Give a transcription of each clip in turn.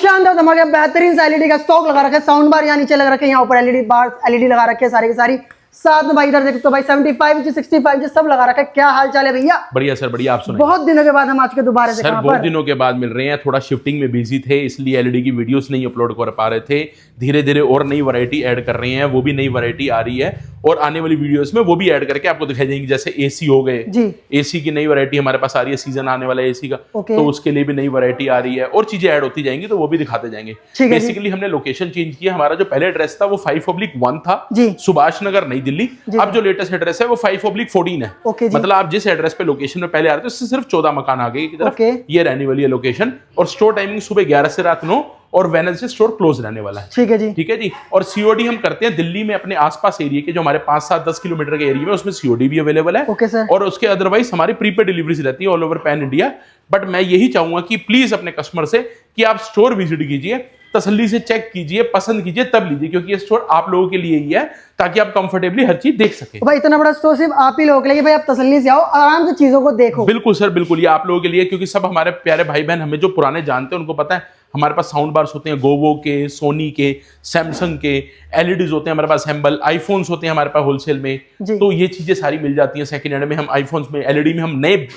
शानदार धमाके बेहतरीन सा एलईडी का स्टॉक लगा रखा है, साउंड बार यहाँ नीचे लगा रखे हैं, यहाँ ऊपर एलईडी बार एलईडी लगा रखे हैं सारी की सारी। साथ में भाई इधर देखो तो भाई 75 इंच 65 इंच सब लगा रखा है। क्या हाल चाल है भैया? बढ़िया सर बढ़िया, आप सुनाइए। बहुत दिनों के बाद हम आज के दोबारा से सर बहुत दिनों के बाद मिल रहे हैं, थोड़ा शिफ्टिंग में बिजी थे इसलिए एलईडी की वीडियोस नहीं अपलोड कर पा रहे थे। धीरे धीरे और नई वैरायटी ऐड कर रहे हैं, वो भी नई वैरायटी आ रही है और आने वाली वीडियोस में वो भी ऐड करके आपको दिखाई देंगी। जैसे एसी हो गए जी, एसी की नई वैरायटी हमारे पास आ रही है, सीजन आने वाला है एसी का, ओके। तो उसके लिए भी नई वैरायटी आ रही है और चीजें ऐड होती जाएंगी, तो वो भी दिखाते जाएंगे। ठीक है जी। बेसिकली हमने लोकेशन चेंज किया, हमारा जो पहले एड्रेस था वो 5/1 था जी, सुभाष नगर नई दिल्ली। अब जो लेटेस्ट एड्रेस है वो 5/14 है। ओके जी। मतलब आप जिस एड्रेस पे लोकेशन में पहले आ रहे थे उससे सिर्फ 14 मकान आगे की तरफ ओके। ये रहने वाली है लोकेशन। और स्टोर टाइमिंग सुबह 11 से रात 9 और वेडनेसडे स्टोर क्लोज रहने वाला है। ठीक है जी, ठीक है जी। और सीओडी हम करते हैं दिल्ली में अपने आसपास एरिया के जो हमारे 5, 7, 10 किलोमीटर के एरिया में, उसमें सीओडी भी अवेलेबल है। Okay sir. और उसके अदरवाइज हमारी प्रीपेड डिलीवरीज रहती है all over pan India. But मैं यही चाहूंगा कि प्लीज अपने कस्टमर से कि आप स्टोर विजिट कीजिए, तसल्ली से चेक कीजिए, पसंद कीजिए तब लीजिए, क्योंकि ये स्टोर आप लोगों के लिए ही है ताकि आप कंफर्टेबली हर चीज देख सके। भाई इतना बड़ा स्टोर सिर्फ आप ही लोगों के लिए, भाई आप तसल्ली से आओ, आराम से चीजों को देखो। बिल्कुल सर बिल्कुल, ये आप लोगों के लिए, क्योंकि सब हमारे प्यारे भाई बहन हमें जो पुराने जानते हैं उनको पता है हमारे पास साउंड बार्स होते हैं गोवो के, सोनी के, सैमसंग के, एलईडीज होते हैं हमारे पास, हैम्बल आईफोन्स होते हैं हमारे पास होलसेल में। तो ये चीजें सारी मिल जाती हैं। सेकंड हैंड में हम आईफोन्स में, एलईडी में हम नए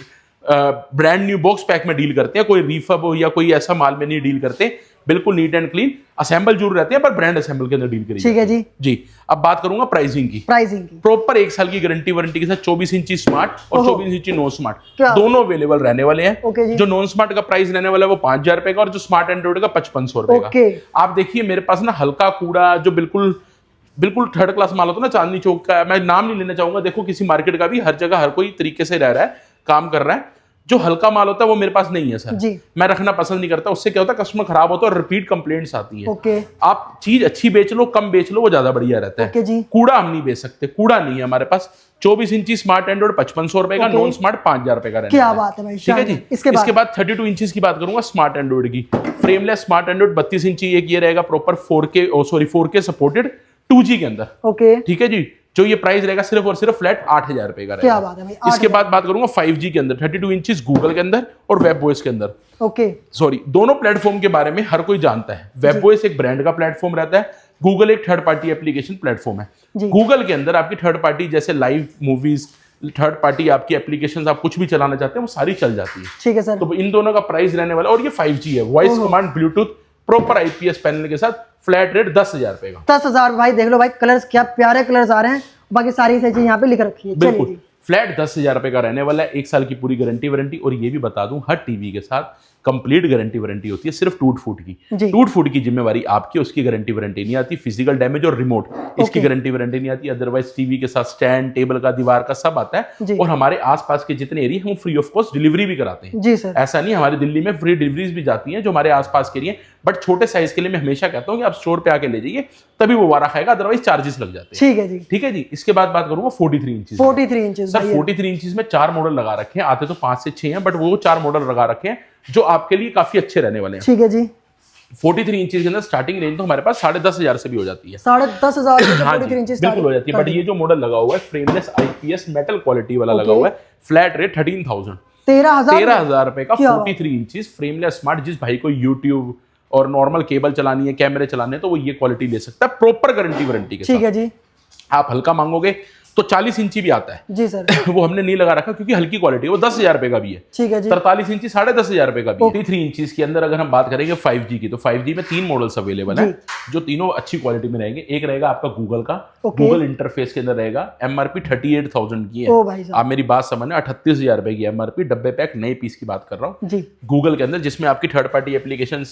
ब्रांड न्यू बॉक्स पैक में डील करते हैं, कोई रिफब हो या कोई ऐसा माल में नहीं डील करते, बिल्कुल नीट एंड क्लीन। असेंबल जरूर रहते हैं पर ब्रांड असेंबल के अंदर डील करिए। ठीक है जी। जी अब बात करूंगा प्राइसिंग की। प्रॉपर 1 साल की गारंटी वारंटी के साथ 24 इंची स्मार्ट और 24 इंची नॉन स्मार्ट दोनों अवेलेबल रहने वाले हैं। ओके जी। जो नॉन स्मार्ट का प्राइस रहने वाला है वो 5,000 रुपए का और जो स्मार्ट एंड्रॉइड का 5500 रुपए का। आप देखिए मेरे पास ना हल्का कूड़ा जो बिल्कुल थर्ड क्लास माल होता है ना, चांदनी चौक का, मैं नाम नहीं लेना चाहूंगा, देखो किसी मार्केट का भी, हर जगह हर कोई तरीके से रह रहा है, काम कर रहा है। जो हल्का माल होता है वो मेरे पास नहीं है सर जी। मैं रखना पसंद नहीं करता, उससे क्या होता है कस्टमर खराब होता है और रिपीट कंप्लेंट्स आती है। ओके। आप चीज अच्छी बेच लो, कम बेच लो, वो ज्यादा बढ़िया रहता है। ओके जी। कूड़ा हम नहीं बेच सकते, कूड़ा नहीं है हमारे पास। 24 इंची स्मार्ट एंड्रॉइड 5500 रुपए का, नॉन स्मार्ट 5,000 रुपए का। क्या बात है भाई, ठीक है जी। इसके बाद 32 इंचेस की बात करूंगा स्मार्ट एंड्रॉइड की। फ्रेमलेस स्मार्ट एंड्रॉइड 32 इंची एक ये रहेगा प्रॉपर 4K सपोर्टेड 2G के अंदर। ओके। ठीक है जी। जो ये प्राइस रहेगा सिर्फ और सिर्फ फ्लैट 8,000 रुपए का रहेगा। क्या बात है भाई। इसके बाद बात करूंगा 5G के अंदर 32 इंचेस गूगल के अंदर और वेबवॉइस के अंदर। ओके। सॉरी, दोनों प्लेटफॉर्म के बारे में हर कोई जानता है। वेबवॉइस एक ब्रांड का प्लेटफॉर्म रहता है, गूगल एक थर्ड पार्टी एप्लीकेशन प्लेटफॉर्म है। गूगल के अंदर आपकी थर्ड पार्टी जैसे लाइव मूवीज, थर्ड पार्टी आपकी एप्लीकेशंस आप कुछ भी चलाना चाहते हैं वो सारी चल जाती है। ठीक है सर। तो इन दोनों का प्राइस रहने वाला, और ये 5G है, voice command Bluetooth proper IPS panel के साथ, फ्लैट रेट 10,000 रुपए का। 10,000 भाई देख लो भाई, कलर्स क्या प्यारे कलर्स आ रहे हैं, बाकी सारी चीजें यहाँ पे लिख रखी है। बिल्कुल फ्लैट 10,000 रुपए का रहने वाला है। 1 साल की पूरी गारंटी वारंटी। और ये भी बता दूं हर टीवी के साथ कंप्लीट गारंटी वारंटी होती है, सिर्फ टूट फूट की। टूट फूट की जिम्मेवारी आपकी, उसकी गारंटी वारंटी नहीं आती। फिजिकल डैमेज और रिमोट इसकी गारंटी वारंटी नहीं आती। अदरवाइज टीवी के साथ स्टैंड, टेबल का, दीवार का सब आता है। और हमारे आसपास के जितने एरिया हम फ्री ऑफ कॉस्ट डिलीवरी भी कराते हैं। जी सर। ऐसा नहीं, हमारी दिल्ली में फ्री डिलीवरीज भी जाती हैं जो हमारे आसपास के एरिया। बट छोटे साइज के लिए मैं हमेशा कहता हूँ कि आप स्टोर पे आके ले जाइए, तभी वो वारा खाएगा, अदरवाइज चार्जेस लग जाते हैं। ठीक है जी। ठीक है जी। इसके बाद बात करूंगा 43 इंचेस। 43 इंचेस सर 43 इंचेस में 4 मॉडल लगा रखे हैं, आते तो 5 से 6 हैं, बट वो 4 मॉडल लगा रखे हैं जो आपके लिए काफी अच्छे रहने वाले हैं। ठीक है जी। 43 इंचेस के अंदर स्टार्टिंग रेंज तो हमारे पास 10,500 से भी हो जाती है। 10,500 हाँ जी, बिल्कुल हो जाती है। बट ये जो मॉडल लगा हुआ है फ्रेमलेस IPS मेटल क्वालिटी वाला लगा हुआ है, फ्लैट रेट 13,000 13,000 रुपए का 43 इंचेस फ्रेमलेस स्मार्ट। जिस भाई को यूट्यूब और नॉर्मल केबल चलानी है, कैमरे चलाने हैं, तो वो ये क्वालिटी ले सकता है प्रॉपर गारंटी वारंटी के साथ। ठीक है जी। आप हल्का मांगोगे तो 40 इंची भी आता है जी सर। वो हमने नहीं लगा रखा क्योंकि हल्की क्वालिटी है, वो 10,000 रुपए का भी है। ठीक है जी। 43 इंची 10,500 रुपए का भी। 43 इंचीज के अंदर अगर हम बात करेंगे 5G की, तो 5G में 3 मॉडल्स अवेलेबल है जो तीनों अच्छी क्वालिटी में रहेंगे। एक रहेगा आपका गूगल का, गूगल इंटरफेस के अंदर रहेगा, MRP 38,000 की है। आप मेरी बात समझना, 38,000 रुपए की MRP, डब्बे पैक नए पीस की बात कर रहा हूँ गूगल के अंदर, जिसमें आपकी थर्ड पार्टी एप्लीकेशन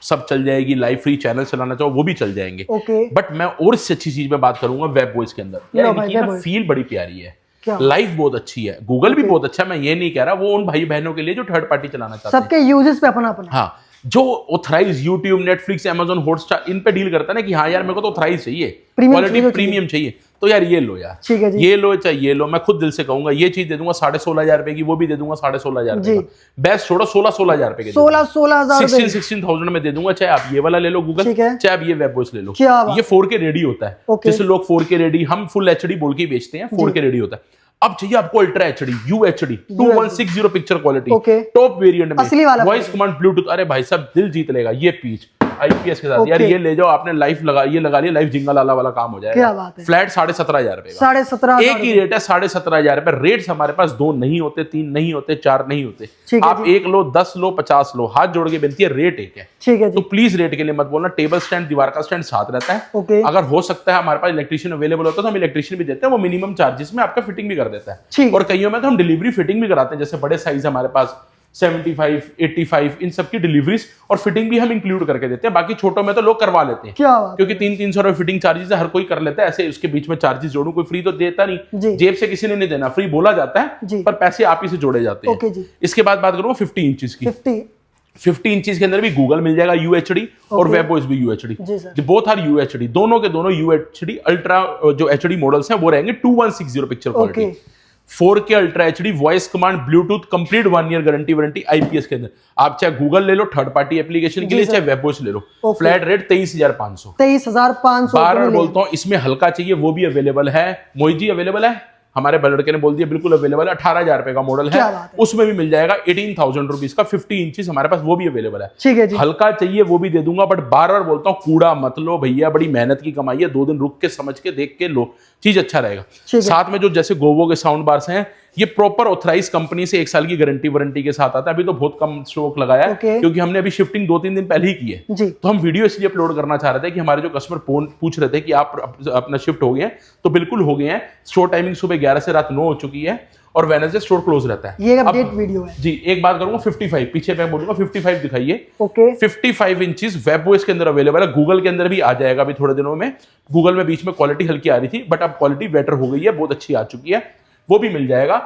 सब चल जाएगी, लाइव फ्री चैनल चलाना चाहो वो भी चल जाएंगे। बट मैं और इससे अच्छी चीज में बात करूंगा वेबवॉइस के अंदर। यार फील बड़ी प्यारी है, लाइव बहुत अच्छी है, गूगल भी बहुत अच्छा है। मैं ये नहीं कह रहा, वो उन भाई बहनों के लिए जो थर्ड पार्टी चलाना चाहते हैं, सबके यूजर्स पे अपना अपना। हाँ, जो authorize YouTube, Netflix, Amazon Hotstar इन पे डील करता है ना कि हाँ यार मेरे को तो ऑथराइज चाहिए, क्वालिटी प्रीमियम चाहिए, तो यार ये लो यार, ठीक है जी। ये लो चाहे ये लो, मैं खुद दिल से कहूंगा ये चीज दे दूंगा 16,500 रुपए की, वो भी दे दूंगा 16,500 रुपए का। बेस्ट छोड़ो 16,000 रुपए के, 16,000 में दे दूंगा। चाहे आप ये वाला ले लो गूगल, चाहे आप ये वेबवॉइस ले लो। ये 4K रेडी होता है, जैसे लोग 4K रेडी, हम फुल HD बोल के बेचते हैं, 4K रेडी होता है। अब चाहिए आपको ultra HD, UHD 2160 picture quality, top variant में, वॉइस कमांड ब्लूटूथ। अरे भाई साहब दिल जीत लेगा ये पीस आईपीएस के साथ। यार ये ले जाओ, आपने लाइफ लगा, ये लगा लिया, लाइफ जिंगल वाला काम हो जाएगा। क्या बात है। फ्लैट 17,500 रुपए का, 17,500 एक ही रेट है 17,500 रुपए। रेट्स हमारे पास 2 नहीं होते, 3 नहीं होते, 4 नहीं होते। आप 1 लो, 10 लो, 50 लो, हाथ जोड़ के विनती है, रेट एक है। ठीक है जी। तो प्लीज रेट के लिए मत बोलना। टेबल स्टैंड, दीवार का स्टैंड साथ रहता है। ओके। अगर हो सकता है हमारे पास इलेक्ट्रिशियन अवेलेबल होता है तो हम इलेक्ट्रिशियन भी देते हैं, वो मिनिमम चार्जेस में आपका फिटिंग भी कर देता है। ठीक। और कईयों में तो हम डिलीवरी फिटिंग भी कराते हैं, जैसे बड़े साइज हमारे पास 75, 85, इन सब की डिलीवरीज और फिटिंग भी हम इंक्लूड करके देते हैं। बाकी छोटों में तो लोग करवा लेते हैं, क्या बात, क्योंकि 300-300 रुपए फिटिंग चार्जेस है, हर कोई कर लेता है। ऐसे उसके बीच में चार्जेस जोड़ू, कोई फ्री तो देता जी। नहीं, जेब से किसी ने नहीं देना, फ्री बोला जाता जी। है, पर पैसे आप ही से जोड़े जाते ओके हैं। जी। इसके बाद बात करूँ 50 इंचेस की। 50 इंचेस के अंदर भी गूगल मिल जाएगा UHD और वेबओएस भी UHD। जी सर। बोथ आर UHD, दोनों के दोनों UHD अल्ट्रा जो HD मॉडल्स हैं वो रहेंगे 2160 picture quality. 4K ultra HD, voice command, Bluetooth, complete 1 year guarantee warranty IPS के अंदर। आप चाहे गूगल ले लो थर्ड पार्टी एप्लीकेशन के लिए, चाहे वेबओएस ले लो। Flat rate 23,500। 23,500 बार बोलता हूँ, इसमें हल्का चाहिए वो भी अवेलेबल है। मोहित जी अवेलेबल है, हमारे लड़के ने बोल दिया बिल्कुल अवेलेबल है। 18,000 रुपए का मॉडल है, उसमें भी मिल जाएगा 18,000 रुपीज का 50 इंचेस हमारे पास, वो भी अवेलेबल है। ठीक है जी। हल्का चाहिए वो भी दे दूंगा, बट बार बार बोलता हूँ कूड़ा मत लो भैया, बड़ी मेहनत की कमाई है, 2 दिन रुक के समझ के देख के लो, चीज अच्छा रहेगा। साथ में जो जैसे गोवो के साउंड बार्स हैं, ये प्रॉपर ऑथराइज कंपनी से 1 साल की गारंटी वारंटी के साथ आता है। अभी तो बहुत कम स्टॉक लगाया है, क्योंकि हमने अभी शिफ्टिंग 2-3 दिन पहले ही की है। तो हम वीडियो इसलिए अपलोड करना चाह रहे थे कि हमारे जो कस्टमर पूछ रहे थे कि आप अपना शिफ्ट हो गए हैं, तो बिल्कुल हो गए हैं। स्टोर टाइमिंग सुबह 11 से रात 9 हो चुकी है और वेडनेसडे स्टोर क्लोज रहता है। ये अपडेट वीडियो है जी। एक बात करूंगा 55, पीछे मैं बोलूंगा 55 दिखाइए। ओके। 55 इंचेस वेबओएस के अंदर अवेलेबल है, गूगल के अंदर भी आ जाएगा अभी थोड़े दिनों में। गूगल में बीच में क्वालिटी हल्की आ रही थी, बट अब क्वालिटी बेटर हो गई है, बहुत अच्छी आ चुकी है, वो भी मिल जाएगा।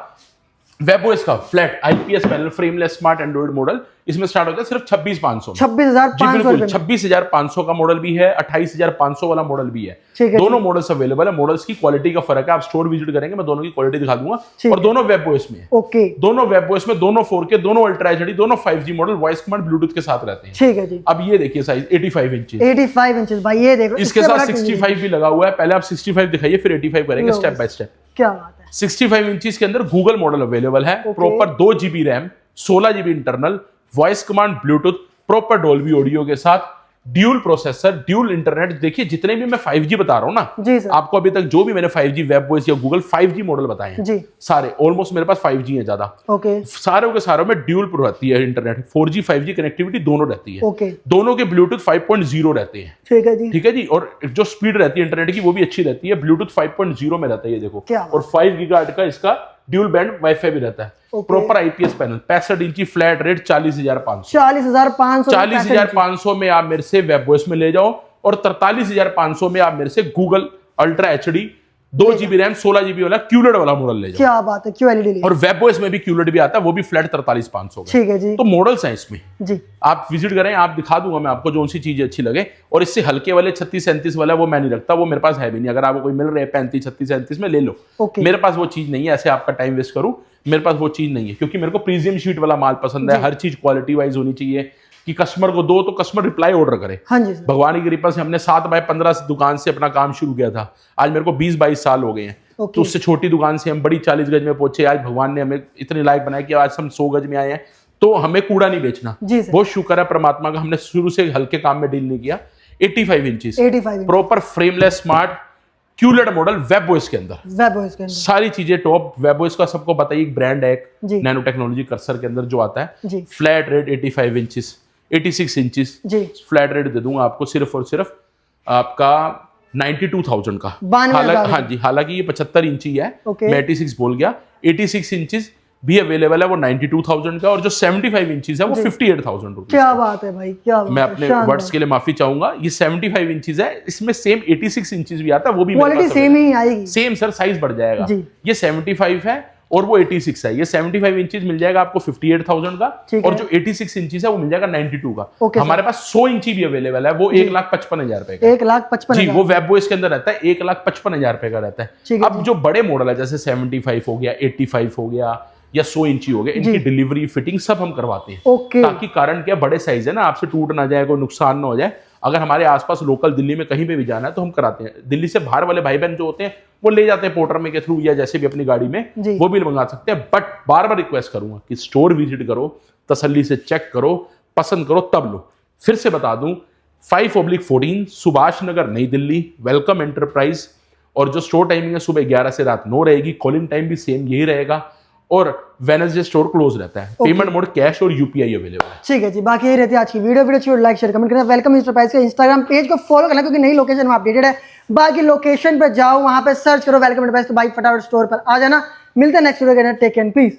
वेबओएस का flat IPS panel frameless smart Android model, इसमें स्टार्ट होता है सिर्फ 26,500 26,500 26,500 का मॉडल भी है, 28,500 वाला मॉडल भी है। दोनों मॉडल्स अवेलेबल है। मॉडल्स की क्वालिटी का फर्क है, आप स्टोर विजिट करेंगे मैं दोनों की क्वालिटी दिखा दूंगा। और दोनों वेबओएस में, ओके, दोनों वेबओएस में, दोनों 4K, दोनों अल्ट्रा एचडी, दोनों 5G model, voice command Bluetooth के साथ रहते हैं। ठीक है जी। अब ये देखिए साइज 85 इंचेस, 85 इंचेस भाई, ये देखो इसके साथ 65 भी लगा हुआ है। पहले आप 65 दिखाइए, फिर 85 करेंगे स्टेप बाय स्टेप। क्या बात है। 65 इंचेस के अंदर गूगल मॉडल अवेलेबल है, proper 2 GB RAM, 16 GB internal, voice command Bluetooth, proper Dolby audio के साथ, ड्यूल प्रोसेसर, ड्यूल इंटरनेट। देखिए जितने भी मैं 5G बता रहा हूं ना जी सर, आपको अभी तक जो भी मैंने 5G वेबओएस या गूगल 5G मॉडल बताए हैं जी, सारे ऑलमोस्ट मेरे पास 5G है ज्यादा। ओके। सारे के सारों में ड्यूल प्रो रहती है इंटरनेट, 4G 5G कनेक्टिविटी दोनों रहती है। ओके। दोनों के ब्लूटूथ 5.0 रहते हैं। ठीक है जी। ठीक है जी। और जो स्पीड रहती है इंटरनेट की वो भी अच्छी रहती है, ब्लूटूथ 5.0 में रहता है ये देखो। और 5 गीगाहर्ट्ज का इसका ड्यूल बैंड वाईफाई भी रहता है। प्रॉपर आईपीएस पैनल, 65 इंची, फ्लैट रेट 40,500। 40,500 में आप मेरे से वेबओएस में ले जाओ, और 43,500 में आप मेरे से Google ultra HD 2 GB RAM 16 GB वाला क्यूलेड वाला मॉडल ले जाओ। क्या बात है, QLED। और वेबओएस में भी क्यूलेड भी आता है, वो भी फ्लैट 43,500 का। ठीक है जी। तो मॉडल्स हैं इसमें जी, आप विजिट करें, आप दिखा दूंगा मैं आपको जो सी चीजें अच्छी लगे। और इससे हल्के वाले 36-37 वाला वो मैं नहीं रखता, वो मेरे पास है भी नहीं। अगर आपको कोई मिल रहे हैं 35, 36, 37 में ले लो, मेरे पास वो चीज नहीं है। ऐसे आपका टाइम वेस्ट करूं, मेरे पास वो चीज नहीं है, क्योंकि मेरे को प्रीमियम शीट वाला माल पसंद है। हर चीज क्वालिटी वाइज होनी चाहिए कि कस्टमर को दो तो कस्टमर रिप्लाई ऑर्डर करे। हाँ जी सर। भगवान की कृपा से हमने 7x15 दुकान से अपना काम शुरू किया था, आज मेरे को 20-22 साल हो गए हैं। तो उससे छोटी दुकान से हम बड़ी 40 गज में पहुंचे, आज भगवान ने हमें इतने लायक बनाया कि आज हम 100 गज में आए हैं। तो हमें कूड़ा नहीं बेचना, बहुत शुक्र है परमात्मा का, हमने शुरू से हल्के काम में डील नहीं किया। 85 inches proper frameless smart QLED model webOS के अंदर, सारी चीजें टॉप। वेबओएस का सबको पता ही ब्रांड है, नैनो टेक्नोलॉजी कर्सर के अंदर जो आता है। Flat rate 85 inches, 86 inches flat rate दे दूंगा आपको सिर्फ और सिर्फ आपका 92,000 का। हाँ जी, हालांकि ये 75 इंची है, मैं 86 बोल गया। 86 इंचेस भी अवेलेबल है, वो 92,000 का। और जो 75 इंचेस है वो 58,000 रुपीज। क्या बात है भाई, क्या बात। मैं अपने वर्ड्स के लिए माफी चाहूंगा। ये 75 इंचेस है, इसमें सेम 86 इंचेस भी आता है, वो भी क्वालिटी सेम ही आएगी। सेम सर, साइज बढ़ जाएगा। ये 75 है और वो 86 है। ये 75 इंचेस मिल जाएगा आपको 58,000 का, और जो 86 इंचेस है वो मिल जाएगा 92 का। हमारे पास 100 इंची भी अवेलेबल है, वो 1,55,000 रुपए का। 1,55,000 जी, वो वेबओएस के अंदर रहता है, 1,55,000 रुपए का रहता है। अब जो बड़े मॉडल है जैसे 75 हो गया, 85 हो गया या 100 इंची हो गया, इनकी डिलीवरी फिटिंग सब हम करवाते हैं। ताकि कारण क्या, बड़े साइज है ना, आपसे टूट ना जाए, कोई नुकसान ना हो जाए। अगर हमारे आसपास लोकल दिल्ली में कहीं पे भी जाना है तो हम कराते हैं। दिल्ली से बाहर वाले भाई बहन जो होते हैं वो ले जाते हैं पोर्टर में के थ्रू या जैसे भी अपनी गाड़ी में, वो भी मंगा सकते हैं। बट बार बार रिक्वेस्ट करूंगा कि स्टोर विजिट करो, तसल्ली से चेक करो, पसंद करो तब लो। फिर से बता दूं, 5/14 सुभाष नगर नई दिल्ली, वेलकम एंटरप्राइज। और जो स्टोर टाइमिंग है सुबह 11 से रात 9 रहेगी, कॉलिंग टाइम भी सेम यही रहेगा, और वेडनेसडे स्टोर क्लोज रहता है। पेमेंट मोड कैश और यूपीआई अवेलेबल है। ठीक है जी, बाकी यही रहती है आज की वीडियो लाइक शेयर कमेंट करना। वेलकम एंटरप्राइज के इंस्टाग्राम पेज को फॉलो करना, क्योंकि नई लोकेशन में अपडेटेड है। बाकी लोकेशन पर जाओ, वहां पे सर्च करो वेलकम एंटरप्राइज, तो भाई फटाफट स्टोर पर आ जाना। मिलते हैं नेक्स्ट वीडियो के, टेक केयर, प्लीज।